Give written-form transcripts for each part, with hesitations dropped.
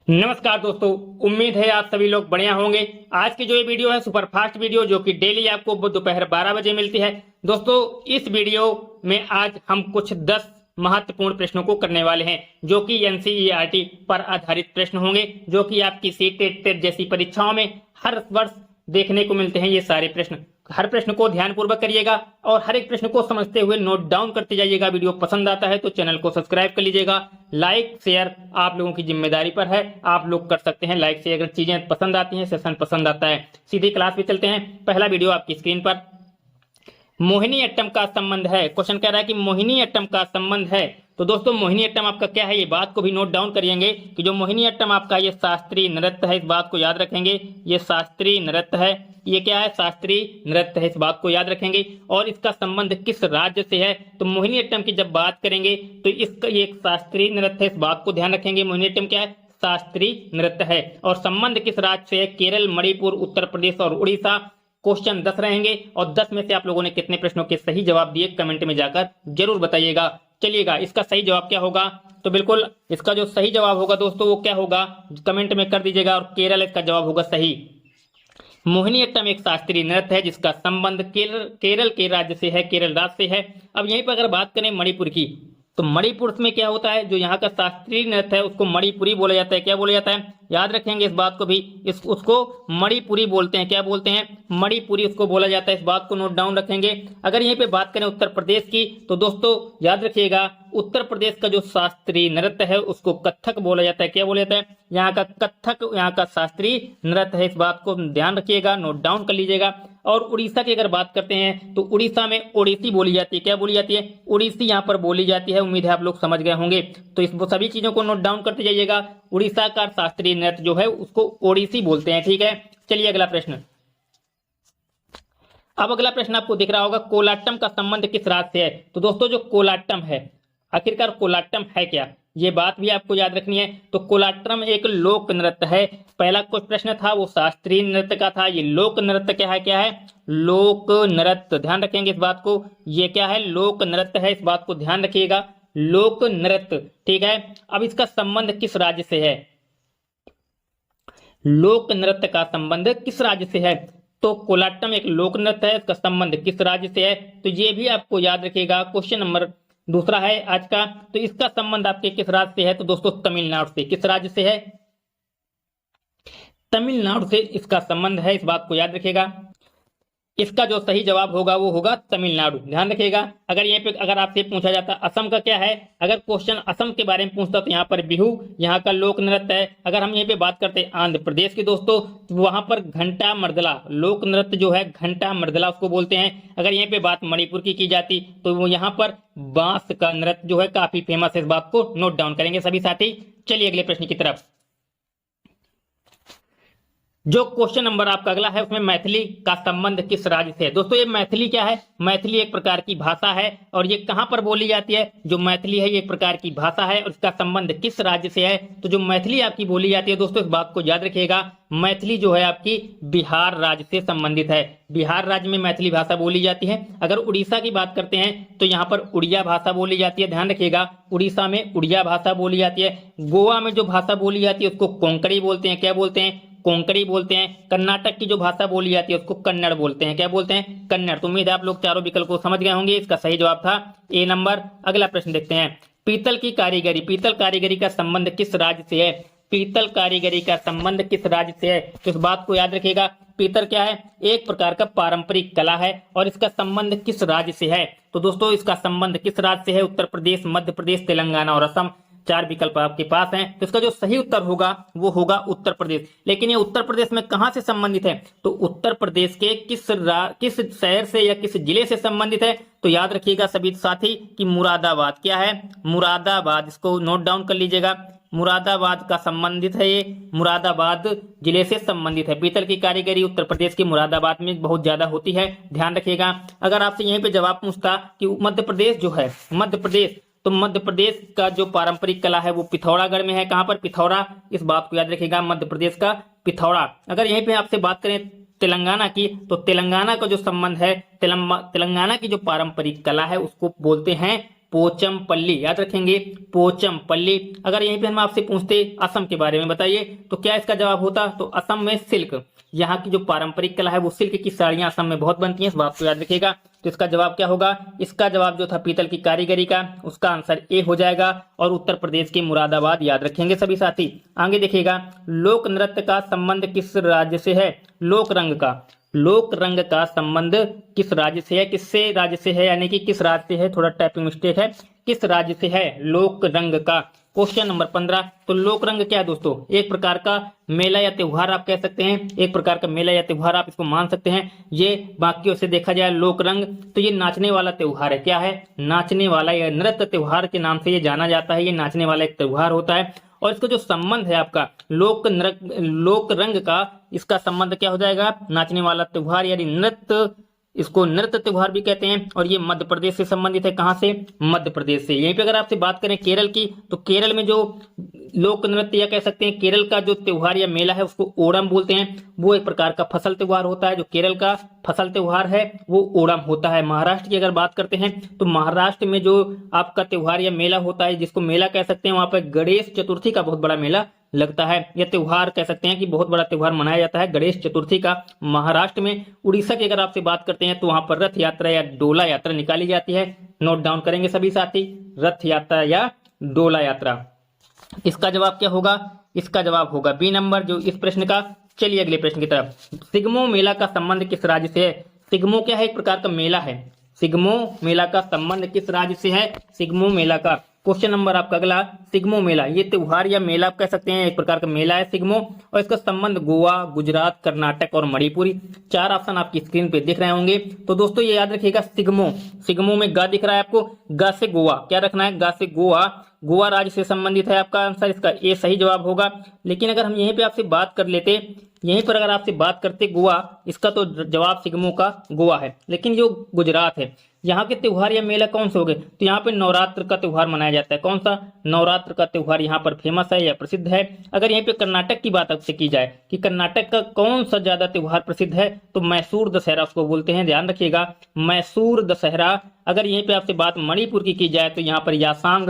नमस्कार दोस्तों, उम्मीद है आप सभी लोग बढ़िया होंगे। आज की जो ये वीडियो है सुपरफास्ट वीडियो जो कि डेली आपको दोपहर 12 बजे मिलती है। दोस्तों इस वीडियो में आज हम कुछ 10 महत्वपूर्ण प्रश्नों को करने वाले हैं जो कि एनसीईआरटी पर आधारित प्रश्न होंगे, जो कि आपकी सीटेट टेट जैसी परीक्षाओं में हर वर्ष देखने को मिलते हैं। ये सारे प्रश्न, हर प्रश्न को ध्यानपूर्वक करिएगा और हर एक प्रश्न को समझते हुए नोट डाउन करते जाइएगा। वीडियो पसंद आता है तो चैनल को सब्सक्राइब कर लीजिएगा। लाइक शेयर आप लोगों की जिम्मेदारी पर है, आप लोग कर सकते हैं लाइक से। अगर चीजें पसंद आती हैं, सेशन पसंद आता है। सीधी क्लास पे चलते हैं। पहला वीडियो आपकी स्क्रीन पर। मोहिनी अट्टम का संबंध है। क्वेश्चन कह रहा है कि मोहिनी अट्टम का संबंध है। तो दोस्तों मोहिनी अट्टम आपका क्या है, ये बात को भी नोट डाउन करिएंगे कि जो मोहिनी अट्टम आपका ये शास्त्रीय नृत्य है, इस बात को याद रखेंगे। ये शास्त्रीय नृत्य है, ये क्या है, शास्त्रीय नृत्य है, इस बात को याद रखेंगे। और इसका संबंध किस राज्य से है, तो मोहिनी अट्टम की जब बात करेंगे तो इसका ये एक शास्त्रीय नृत्य है, इस बात को ध्यान रखेंगे। मोहिनी अट्टम क्या है, शास्त्रीय नृत्य है। और संबंध किस राज्य से है, केरल, मणिपुर, उत्तर प्रदेश और उड़ीसा। क्वेश्चन 10 रहेंगे और 10 में से आप लोगों ने कितने प्रश्नों के सही जवाब दिए कमेंट में जाकर जरूर बताइएगा। चलिएगा, इसका सही जवाब क्या होगा, तो बिल्कुल इसका जो सही जवाब होगा दोस्तों वो क्या होगा, कमेंट में कर दीजिएगा। और केरल इसका जवाब होगा सही। मोहिनी अट्टम एक शास्त्रीय नृत्य है जिसका संबंध केरल के राज्य से है, केरल राज्य से है। अब यहीं पर अगर बात करें मणिपुर की, तो मणिपुर में क्या होता है, जो यहाँ का शास्त्रीय नृत्य है उसको मणिपुरी बोला जाता है। क्या बोला जाता है, याद रखेंगे इस बात को भी। उसको मणिपुरी बोलते हैं। क्या बोलते हैं, मणिपुरी उसको बोला जाता है, इस बात को नोट डाउन रखेंगे। अगर यहीं पे बात करें उत्तर प्रदेश की, तो दोस्तों याद रखिएगा उत्तर प्रदेश का जो शास्त्रीय नृत्य है उसको कथक बोला जाता है। क्या बोला जाता है, यहाँ का कथक यहाँ का शास्त्रीय नृत्य है, इस बात को ध्यान रखिएगा, नोट डाउन कर लीजिएगा। और उड़ीसा की अगर बात करते हैं तो उड़ीसा में ओडिसी बोली जाती है। क्या बोली जाती है, ओडिसी यहाँ पर बोली जाती है। उम्मीद है आप लोग समझ गए होंगे। तो इस सभी चीजों को नोट डाउन करते जाइएगा। उड़ीसा का शास्त्रीय नृत्य जो है उसको ओडिसी बोलते हैं। ठीक है, चलिए अगला प्रश्न। अब अगला प्रश्न आपको दिख रहा होगा, कोलाट्टम का संबंध किस राज्य से है। तो दोस्तों जो कोलाट्टम है, आखिरकार कोलाट्टम है क्या, ये बात भी आपको याद रखनी है। तो कोलाट्टम एक लोक नृत्य है। पहला कुछ प्रश्न था वो शास्त्रीय नृत्य का था, ये लोक नृत्य क्या है, लोक नृत्य। ध्यान रखेंगे इस बात को, ये क्या है, लोक नृत्य है, इस बात को ध्यान रखिएगा, लोक नृत्य। ठीक है, अब इसका संबंध किस राज्य से है, लोक नृत्य का संबंध किस राज्य से है। तो कोलाट्टम एक लोक नृत्य है, इसका संबंध किस राज्य से है, तो ये भी आपको याद रखिएगा। क्वेश्चन नंबर दूसरा है आज का, तो इसका संबंध आपके किस राज्य से है, तो दोस्तों तमिलनाडु से। किस राज्य से है, तमिलनाडु से इसका संबंध है, इस बात को याद रखिएगा। इसका जो सही जवाब होगा वो होगा तमिलनाडु। ध्यान रखिएगा। अगर यहीं पे अगर आपसे पूछा जाता असम का क्या है, अगर क्वेश्चन असम के बारे में पूछता तो यहाँ पर बिहू यहाँ का लोक नृत्य है। अगर हम यहीं पे बात करते हैं आंध्र प्रदेश की दोस्तों, तो वहां पर घंटा मर्दला लोक नृत्य जो है, घंटा मर्दला उसको बोलते हैं। अगर यहीं पे बात मणिपुर की जाती तो वो यहाँ पर बांस का नृत्य जो है काफी फेमस है, इस बात को नोट डाउन करेंगे सभी साथी। चलिए अगले प्रश्न की तरफ। जो क्वेश्चन नंबर आपका अगला है उसमें मैथिली का संबंध किस राज्य से है। दोस्तों ये मैथिली क्या है, मैथिली एक प्रकार की भाषा है और ये कहां पर बोली जाती है, जो मैथिली है ये एक प्रकार की भाषा है और इसका संबंध किस राज्य से है। तो जो मैथिली आपकी बोली जाती है दोस्तों, इस बात को याद रखिएगा, मैथिली जो है आपकी बिहार राज्य से संबंधित है। बिहार राज्य में मैथिली भाषा बोली जाती है। अगर उड़ीसा की बात करते हैं तो यहाँ पर उड़िया भाषा बोली जाती है। ध्यान रखिएगा, उड़ीसा में उड़िया भाषा बोली जाती है। गोवा में जो भाषा बोली जाती है उसको कोंकणी बोलते हैं। क्या बोलते हैं, कोंकणी बोलते हैं। कर्नाटक की जो भाषा बोली जाती है उसको कन्नड़ बोलते हैं। क्या बोलते हैं, कन्नड़। तो उम्मीद है आप लोग चारों विकल्प को समझ गए होंगे। इसका सही जवाब था ए नंबर। अगला प्रश्न देखते हैं, पीतल की कारीगरी, पीतल कारीगरी का संबंध किस राज्य से है, पीतल कारीगरी का संबंध किस राज्य से है। तो इस बात को याद रखिएगा, पीतल क्या है, एक प्रकार का पारंपरिक कला है और इसका संबंध किस राज्य से है। तो दोस्तों इसका संबंध किस राज्य से है, उत्तर प्रदेश, मध्य प्रदेश, तेलंगाना और असम। चार विकल्प आपके पास हैं। तो इसका जो सही उत्तर होगा वो होगा उत्तर प्रदेश। लेकिन ये उत्तर प्रदेश में कहां से संबंधित है, तो उत्तर प्रदेश के किस शहर से या किस जिले से संबंधित है। तो याद रखिएगा सभी साथी कि मुरादाबाद। क्या है, मुरादाबाद, इसको नोट डाउन कर लीजिएगा। मुरादाबाद का संबंधित है, ये मुरादाबाद जिले से संबंधित है। पीतल की कारीगरी उत्तर प्रदेश के मुरादाबाद में बहुत ज्यादा होती है। ध्यान रखिएगा। अगर आपसे यहीं पे जवाब पूछता कि मध्य प्रदेश जो है, मध्य प्रदेश, तो मध्य प्रदेश का जो पारंपरिक कला है वो पिथौरागढ़ में है। कहां पर, पिथौरा, इस बात को याद रखिएगा, मध्य प्रदेश का पिथौरा। अगर यहीं पे आपसे बात करें तेलंगाना की, तो तेलंगाना का जो संबंध है, तेलंगाना की जो पारंपरिक कला है उसको बोलते हैं पोचमपल्ली, याद रखेंगे पोचमपल्ली। अगर यहीं पे हम आपसे पूछते असम के बारे में बताइए तो क्या इसका जवाब होता, तो असम में सिल्क, यहाँ की जो पारंपरिक कला है वो सिल्क की साड़ियां असम में बहुत बनती हैं, इस बात को याद रखिएगा। तो इसका जवाब क्या होगा, इसका जवाब जो था पीतल की कारीगरी का, उसका आंसर ए हो जाएगा। और उत्तर प्रदेश के मुरादाबाद, याद रखेंगे सभी साथी। आगे देखिएगा, लोक नृत्य का संबंध किस राज्य से है, लोक रंग का संबंध किस राज्य से है, किससे राज्य से है, यानी कि किस राज्य से है, थोड़ा टाइपिंग मिस्टेक है, किस राज्य से है लोक रंग का। Question number 15। तो लोक रंग क्या है दोस्तों, एक प्रकार का मेला या त्योहार आप कह सकते हैं, एक प्रकार का मेला या त्योहार आप इसको मान सकते हैं। ये बाकियों से देखा जाए लोक रंग, तो ये नाचने वाला त्योहार है। क्या है, नाचने वाला या नृत्य त्योहार के नाम से ये जाना जाता है। ये नाचने वाला एक त्योहार होता है। और इसका जो संबंध है आपका लोक रंग का, इसका संबंध क्या हो जाएगा, नाचने वाला त्योहार यानी नृत्य, इसको नृत्य त्योहार भी कहते हैं। और ये मध्य प्रदेश से संबंधित है, कहां से, मध्य प्रदेश से। यहीं पे अगर आपसे बात करें केरल की, तो केरल में जो लोक नृत्य या कह सकते हैं केरल का जो त्योहार या मेला है उसको ओणम बोलते हैं। वो एक प्रकार का फसल त्योहार होता है। जो केरल का फसल त्योहार है वो ओणम होता है। महाराष्ट्र की अगर बात करते हैं तो महाराष्ट्र में जो आपका त्योहार या मेला होता है, जिसको मेला कह सकते हैं, वहां पर गणेश चतुर्थी का बहुत बड़ा मेला लगता है। यह त्योहार कह सकते हैं कि बहुत बड़ा त्योहार मनाया जाता है गणेश चतुर्थी का महाराष्ट्र में। उड़ीसा की अगर आपसे बात करते हैं तो वहां पर रथ यात्रा या डोला यात्रा निकाली जाती है। नोट डाउन करेंगे सभी साथी, रथ यात्रा या डोला यात्रा। इसका जवाब क्या होगा, इसका जवाब होगा बी नंबर जो इस प्रश्न का। चलिए अगले प्रश्न की तरफ। सिग्मो मेला का संबंध किस राज्य से है, सिग्मो क्या है, एक प्रकार का मेला है। सिग्मो मेला का संबंध किस राज्य से है, सिग्मो मेला का। क्वेश्चन नंबर आपका अगला, सिग्मो मेला, ये त्योहार या मेला आप कह सकते हैं, एक प्रकार का मेला है सिग्मो। और इसका संबंध गोवा, गुजरात, कर्नाटक और मणिपुरी। 4 ऑप्शन आपकी स्क्रीन पे दिख रहे होंगे। तो दोस्तों ये याद रखिएगा, सिग्मो में गा दिख रहा है आपको, गा से गोवा, क्या रखना है, गा से गोवा, गोवा राज्य से संबंधित है आपका आंसर। इसका ए सही जवाब होगा। लेकिन अगर हम यहीं पे आपसे बात कर लेते, यहीं पर अगर आपसे बात करते गोवा, इसका तो जवाब सिग्मो का गोवा है। लेकिन जो गुजरात है, यहाँ के त्योहार या मेला कौन से हो गए, तो यहाँ पे नवरात्र का त्योहार मनाया जाता है। कौन सा, नवरात्र का त्योहार यहाँ पर फेमस है या प्रसिद्ध है। अगर यहीं पे कर्नाटक की बात आपसे की जाए कि कर्नाटक का कौन सा ज्यादा त्योहार प्रसिद्ध है, तो मैसूर दशहरा उसको बोलते हैं, ध्यान रखिएगा, मैसूर दशहरा। अगर यहीं पे आपसे बात मणिपुर की जाए तो यहाँ पर यासांग,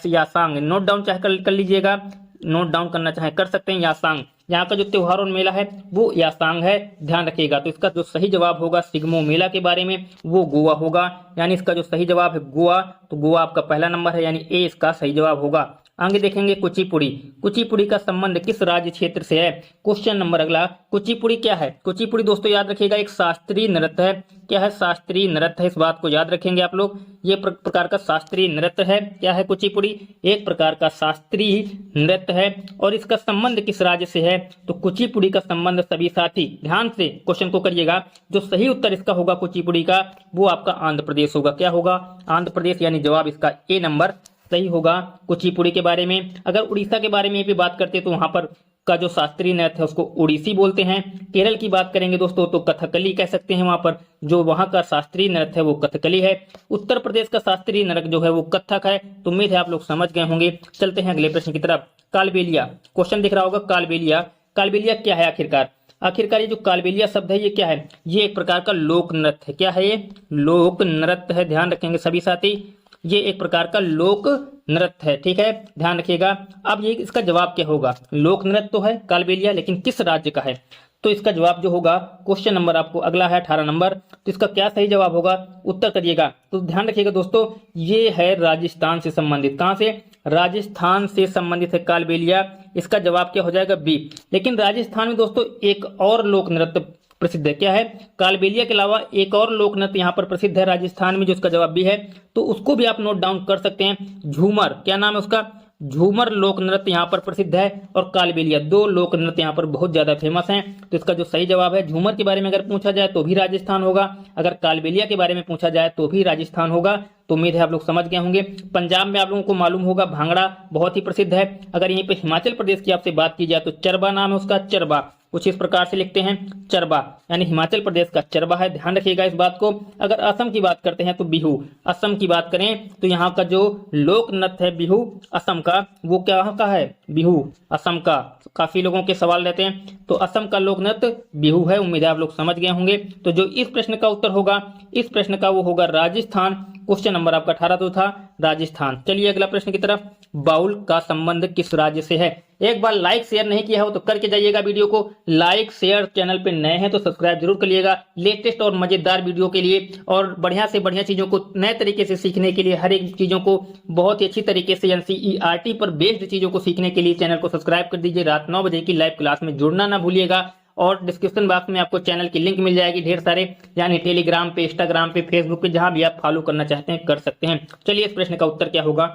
यासांग, नोट डाउन चाहे कर लीजिएगा, नोट डाउन करना चाहे कर सकते हैं, यासांग। यहाँ का जो त्योहार और मेला है वो यासांग है, ध्यान रखिएगा। तो इसका जो सही जवाब होगा सिग्मो मेला के बारे में वो गोवा होगा, यानी इसका जो सही जवाब है गोवा। तो गोवा आपका पहला नंबर है, यानी ए इसका सही जवाब होगा। आगे देखेंगे कुचिपुड़ी, कुचिपुड़ी का संबंध किस राज्य क्षेत्र से है। क्वेश्चन नंबर अगला, कुचिपुड़ी क्या है, कुचिपुड़ी दोस्तों याद रखिएगा एक शास्त्रीय नृत्य है। क्या है, शास्त्रीय नृत्य है, इस बात को याद रखेंगे आप लोग। ये प्रकार का शास्त्रीय नृत्य है। क्या है कुचिपुड़ी, एक प्रकार का शास्त्रीय नृत्य है। और इसका संबंध किस राज्य से है, तो कुचिपुड़ी का संबंध सभी साथी ध्यान से क्वेश्चन को करिएगा, जो सही उत्तर इसका होगा कुचिपुड़ी का वो आपका आंध्र प्रदेश होगा। क्या होगा, आंध्र प्रदेश, यानी जवाब इसका ए नंबर सही होगा कुचिपुड़ी के बारे में। अगर उड़ीसा के बारे में भी बात करते तो वहां पर का जो शास्त्रीय नृत्य है उसको उड़ीसी बोलते हैं। केरल की बात करेंगे दोस्तों तो कथकली कह सकते हैं, वहां पर जो वहां का शास्त्रीय नृत्य है वो कथकली है। उत्तर प्रदेश का शास्त्रीय नृत्य जो है वो कथक है। तो उम्मीद है आप लोग समझ गए होंगे। चलते हैं अगले प्रश्न की तरफ। कालबेलिया, क्वेश्चन दिख रहा होगा कालबेलिया, कालबेलिया क्या है आखिरकार। आखिरकार ये जो कालबेलिया शब्द है ये क्या है, ये एक प्रकार का लोक नृत्य है। क्या है, ये लोक नृत्य है, ध्यान रखेंगे सभी साथी। ये एक प्रकार का लोक नृत्य है, ठीक है, ध्यान रखिएगा। अब ये इसका जवाब क्या होगा, लोक नृत्य तो है कालबेलिया, लेकिन किस राज्य का है। तो इसका जवाब जो होगा, क्वेश्चन नंबर आपको अगला है 18 नंबर, तो इसका क्या सही जवाब होगा, उत्तर करिएगा। तो ध्यान रखिएगा दोस्तों, ये है राजस्थान से संबंधित। कहां से, राजस्थान से संबंधित है कालबेलिया। इसका जवाब क्या हो जाएगा, बी। लेकिन राजस्थान में दोस्तों एक और लोक नृत्य प्रसिद्ध है। क्या है, कालबेलिया के अलावा एक और लोक नृत्य यहाँ पर प्रसिद्ध है राजस्थान में, जो इसका जवाब भी है। तो उसको भी आप नोट डाउन कर सकते हैं। झूमर, क्या नाम है उसका, झूमर लोक नृत्य यहाँ पर प्रसिद्ध है। और कालबेलिया, 2 लोक नृत्य यहाँ पर बहुत ज्यादा फेमस हैं। तो इसका जो सही जवाब है, झूमर के बारे में अगर पूछा जाए तो भी राजस्थान होगा, अगर कालबेलिया के बारे में पूछा जाए तो भी राजस्थान होगा। तो उम्मीद है आप लोग समझ गए होंगे। पंजाब में आप लोगों को मालूम होगा भांगड़ा बहुत ही प्रसिद्ध है। अगर यहीं पे हिमाचल प्रदेश की आपसे बात की जाए तो चरबा नाम है उसका, चरबा। कुछ इस प्रकार से लिखते हैं चरबा, यानी हिमाचल प्रदेश का चरबा है, ध्यान रखिएगा इस बात को। अगर असम की बात करते हैं तो बिहू, असम की बात करें तो यहाँ का जो लोक नृत्य है बिहू असम का, वो क्या का है, बिहू असम का। काफी लोगों के सवाल रहते हैं, तो असम का लोक नृत्य बिहू है। उम्मीद है आप लोग समझ गए होंगे। तो जो इस प्रश्न का उत्तर होगा, इस प्रश्न का वो होगा राजस्थान। क्वेश्चन नंबर आपका 18 तो था राजस्थान। चलिए अगला प्रश्न की तरफ, बाउल का संबंध किस राज्य से है। एक बार लाइक शेयर नहीं किया हो तो करके जाइएगा वीडियो को लाइक शेयर। चैनल पे नए हैं तो सब्सक्राइब जरूर करिएगा लेटेस्ट और मजेदार वीडियो के लिए, और बढ़िया से बढ़िया चीजों को नए तरीके से सीखने के लिए, हर एक चीजों को बहुत ही अच्छी तरीके से एनसीईआरटी पर बेस्ड चीजों को सीखने के लिए चैनल को सब्सक्राइब कर दीजिए। रात 9 बजे की लाइव क्लास में जुड़ना ना भूलिएगा, और डिस्क्रिप्शन बॉक्स में आपको चैनल की लिंक मिल जाएगी ढेर सारे, यानी टेलीग्राम पे, इंस्टाग्राम पे, फेसबुक पे, जहां भी आप फॉलो करना चाहते हैं कर सकते हैं। चलिए इस प्रश्न का उत्तर क्या होगा,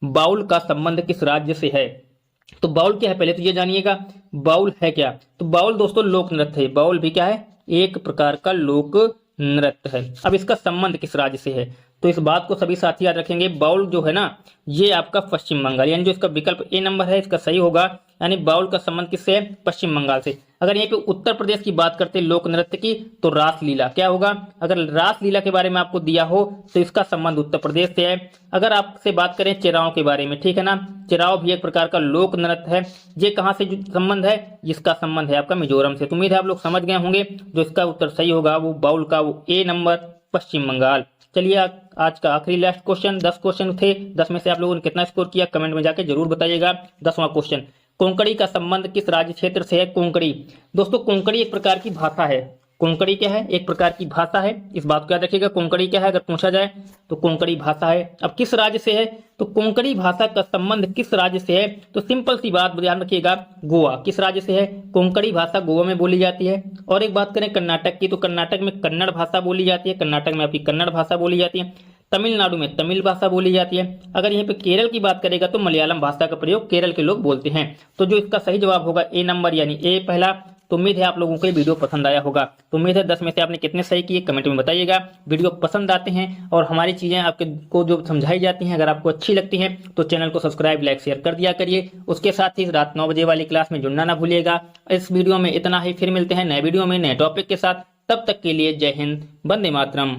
बाउल का संबंध किस राज्य से है। तो बाउल क्या है पहले तो ये जानिएगा, बाउल है क्या। तो बाउल दोस्तों लोक नृत्य है, बाउल भी क्या है, एक प्रकार का लोक नृत्य है। अब इसका संबंध किस राज्य से है, तो इस बात को सभी साथी याद रखेंगे। बाउल जो है ना, ये आपका पश्चिम बंगाल, यानी जो इसका विकल्प ए नंबर है इसका सही होगा, यानी बाउल का संबंध किससे है, पश्चिम बंगाल से। अगर यहीं पे उत्तर प्रदेश की बात करते हैं लोक नृत्य की, तो रासलीला क्या होगा, अगर रासलीला के बारे में आपको दिया हो तो इसका संबंध उत्तर प्रदेश से है। अगर आपसे बात करें चिराव के बारे में, ठीक है ना, चिराव भी एक प्रकार का लोक नृत्य है। ये कहाँ से संबंध है, इसका संबंध है आपका मिजोरम से। तो उम्मीद है आप लोग समझ गए होंगे। जो इसका उत्तर सही होगा वो बाउल का, वो ए नंबर पश्चिम बंगाल। चलिए आज का आखिरी लास्ट क्वेश्चन, 10 क्वेश्चन थे, 10 में से आप लोगों ने कितना स्कोर किया कमेंट में जाके जरूर बताइएगा। 10वां क्वेश्चन, कोंकणी का संबंध किस राज्य क्षेत्र से है। कोंकणी दोस्तों, कोंकणी एक प्रकार की भाषा है। कोंकणी क्या है, एक प्रकार की भाषा है, इस बात को याद रखिएगा। कोंकणी क्या है अगर पूछा जाए तो कोंकणी भाषा है। अब किस राज्य से है, तो कोंकणी भाषा का संबंध किस राज्य से है, तो सिंपल सी बात ध्यान रखिएगा, गोवा। किस राज्य से है, कोंकणी भाषा गोवा में बोली जाती है। और एक बात करें कर्नाटक की, तो कर्नाटक में कन्नड़ भाषा बोली जाती है, कर्नाटक में आपकी कन्नड़ भाषा बोली जाती है। तमिलनाडु में तमिल भाषा बोली जाती है। अगर यहाँ पे केरल की बात करेगा तो मलयालम भाषा का प्रयोग केरल के लोग बोलते हैं। तो जो इसका सही जवाब होगा ए नंबर, यानी ए पहला। तो उम्मीद है आप लोगों को ये वीडियो पसंद आया होगा। तो उम्मीद है 10 में से आपने कितने सही किए कमेंट में बताइएगा। वीडियो पसंद आते हैं और हमारी चीजें आपके को जो समझाई जाती हैं अगर आपको अच्छी लगती हैं तो चैनल को सब्सक्राइब लाइक शेयर कर दिया करिए। उसके साथ ही रात 9 बजे वाली क्लास में जुड़ना ना भूलिएगा। इस वीडियो में इतना ही, फिर मिलते हैं नए वीडियो में नए टॉपिक के साथ। तब तक के लिए जय हिंद, वंदे मातरम।